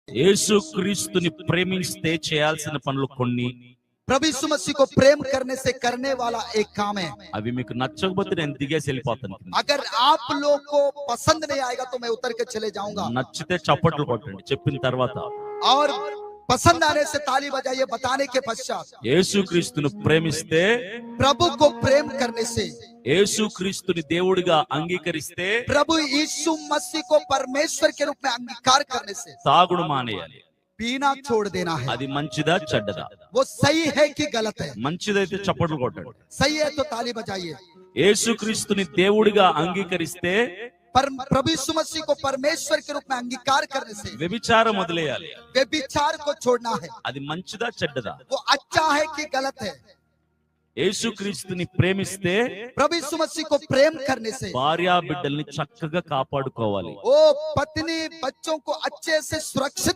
యేసుక్రీస్తుని ప్రేమిస్తే చేయాల్సిన పనులు కొన్ని, प्रभु यीशु मसीह को प्रेम करने से करने वाला एक काम है। అవి మీకు నచ్చకపోతే నేను దిగేసి వెళ్ళిపోతాను. अगर आप लोग को पसंद नहीं आएगा तो मैं उतर के चले जाऊंगा। నచ్చితే చప్పట్లు కొట్టండి చెప్పిన తర్వాత. और पसंद आने से ताली बजाइए बताने के पश्चात। యేసుక్రీస్తును ప్రేమిస్తే, प्रभु को प्रेम करने से, యేసుక్రీస్తుని దేవుడిగా అంగీకరిస్తే, प्रभु यीशु मसीह को परमेश्वर के रूप में अंगीकार करने से తాగుడు మానేయాలి. पीना छोड़ देना है। అది మంచిదా చెడ్డదా? वो सही है कि गलत है? మంచిదైతే చప్పట్లు కొట్టండి. सही है तो ताली बजाइए। యేసుక్రీస్తుని దేవుడిగా అంగీకరిస్తే, प्रभु यीशु मसीह को परमेश्वर के रूप में अंगीकार करने से వ్యభిచారం వదిలేయాలి. व्यभिचार को छोड़ना है। అది మంచిదా చెడ్డదా? वो अच्छा है कि गलत है? యేసుక్రీస్తుని ప్రేమిస్తే, प्रभु यीशु मसीह को प्रेम करने से భార్యా బిడ్డల్ని చక్కగా కాపాడుకోవాలి. वो पत्नी बच्चों को अच्छे से सुरक्षित